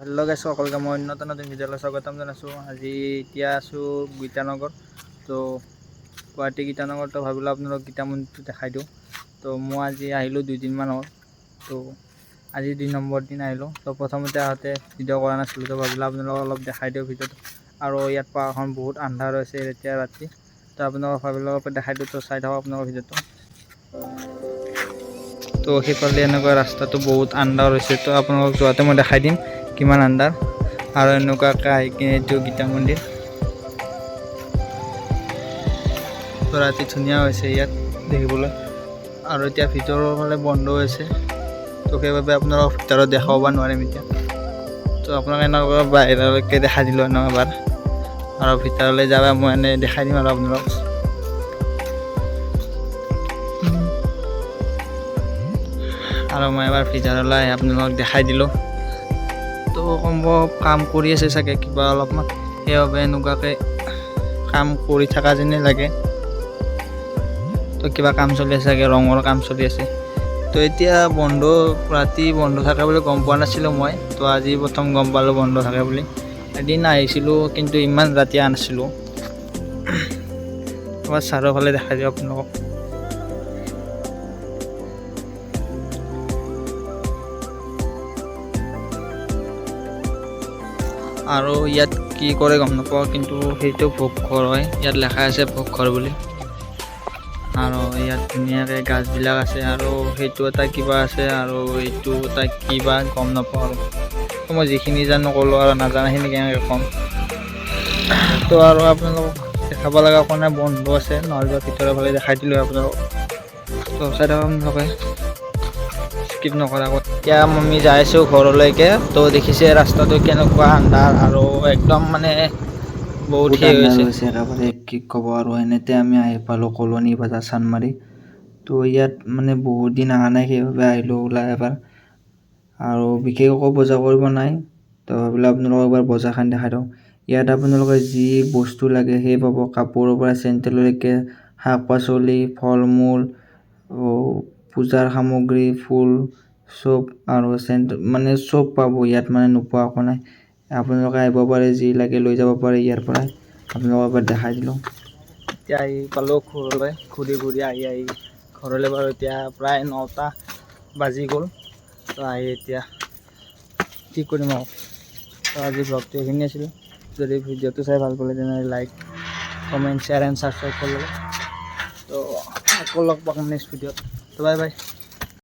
Hello' গাইছ সকলোকে মই উন্নত নতুন ভিডিঅ'লৈ স্বাগতম জনাইছোঁ। আজি এতিয়া আছোঁ গীতানগৰ। তো গুৱাহাটী গীতানগৰ তো ভাবিলোঁ আপোনালোক গীতা মন্দিৰটো দেখাই দিওঁ। তো মই আজি আহিলোঁ 2 দিনমান হ'ল। তো আজি 2 নম্বৰ দিন আহিলোঁ। তো প্ৰথমতে আহোঁতে ভিডিঅ' কৰা নাছিলোঁ, তো ভাবিলোঁ আপোনালোকক অলপ দেখাই দিওঁ ভিডিঅ'টো। আৰু ইয়াত পাহাৰখন বহুত আন্ধাৰ হৈছে এতিয়া ৰাতি, তো আপোনালোকক ভাবিলোঁ অলপ দেখাই দিওঁ। তো চাই থাকক আপোনালোকৰ ভিডিঅ'টো। তো সেইফালে এনেকুৱা ৰাস্তাটো বহুত আন্ধাৰ হৈছে, তো আপোনালোকক যোৱাতে মই দেখাই দিম কিমান আন্ধাৰ। আৰু এনেকুৱাকৈ আহি কিনে এইটো গীতা মন্দিৰ। তো ৰাতি ধুনীয়া হৈছে ইয়াত দেখিবলৈ। আৰু এতিয়া ভিতৰৰ ফালে বন্ধ হৈছে, তো সেইবাবে আপোনালোকক ভিতৰত দেখাব নোৱাৰিম এতিয়া। তো আপোনালোকে এনেকুৱা বাহিৰলৈকে দেখাই দিলোঁ এনেকুৱা এবাৰ, আৰু ভিতৰলৈ যাবা মই এনেই দেখাই দিম আৰু আপোনালোকক। আৰু মই এবাৰ ভিতৰলৈ আপোনালোকক দেখাই দিলোঁ। তো সম্ভৱ কাম কৰি আছে চাগে কিবা অলপমান, সেইবাবে এনেকুৱাকৈ কাম কৰি থকা যেনেই লাগে। তো কিবা কাম চলি আছে চাগে, ৰঙৰ কাম চলি আছে। তো এতিয়া বন্ধ, ৰাতি বন্ধ থাকে বুলি গম পোৱা নাছিলোঁ মই। তো আজি প্ৰথম গম পালোঁ বন্ধ থাকে বুলি। এদিন আহিছিলোঁ কিন্তু ইমান ৰাতি অহা নাছিলোঁ। এবাৰ চাৰিওফালে দেখাই দিওঁ আপোনালোকক। আৰু ইয়াত কি কৰে গম নাপাওঁ, কিন্তু সেইটো ভোগ ঘৰ হয়। ইয়াত লেখা আছে ভোগ ঘৰ বুলি। আৰু ইয়াত ধুনীয়াকৈ গাছবিলাক আছে, আৰু সেইটো এটা কিবা আছে, আৰু এইটো এটা কিবা গম নাপাওঁ। আৰু মই যিখিনি জানো ক'লোঁ, আৰু নাজানাখিনি কেনেকৈ ক'ম। তো আৰু আপোনালোকক দেখাব লগা কাৰণে বন্ধ আছে, নহ'লে ভিতৰৰ ফালে দেখাই দিলোঁ আপোনালোকক। তো চাই থাকক আপোনালোকে, স্কিপ নকৰাকৈ। এতিয়া আমি যাই আছোঁ ঘৰলৈকে। তো দেখিছে ৰাস্তাটো কেনেকুৱা আন্ধাৰ, আৰু একদম মানে বহুত আন্ধাৰ হৈছে একেবাৰে, কি ক'ব। আৰু এনেতে আমি আহি পালোঁ কলনী বজাৰ চানমাৰি। তো ইয়াত মানে বহুত দিন অহা নাই, সেইবাবে আহিলোঁ ওলাই এবাৰ। আৰু বিশেষ একো বজাৰ কৰিব নাই, তো ভাবিলোঁ আপোনালোকক এবাৰ বজাৰখন দেখাই দিওঁ। ইয়াত আপোনালোকে যি বস্তু লাগে সেই পাব, কাপোৰৰ পৰা চেণ্ডেললৈকে, শাক পাচলি, ফল মূল, পূজাৰ সামগ্ৰী, ফুল চব, আৰু মানে চব পাব ইয়াত, মানে নোপোৱা একো নাই। আপোনালোকে আহিব পাৰে, যি লাগে লৈ যাব পাৰে ইয়াৰ পৰাই। আপোনালোকক এবাৰ দেখাই দিলোঁ। এতিয়া আহি পালোঁ ঘৰলৈ, ঘূৰি আহি ঘৰলৈ বাৰু। এতিয়া প্ৰায় 9টা বাজি গ'ল। তো আহি এতিয়া কি কৰিম আৰু। তো আজি ব্লগটো এইখিনি আছিল। যদি ভিডিঅ'টো চাই ভাল পালে তেনেহ'লে like, comment, share and subscribe কৰি ল'ব। তো আকৌ লগ পাম নেক্সট ভিডিঅ'ত। তো বাই বাই।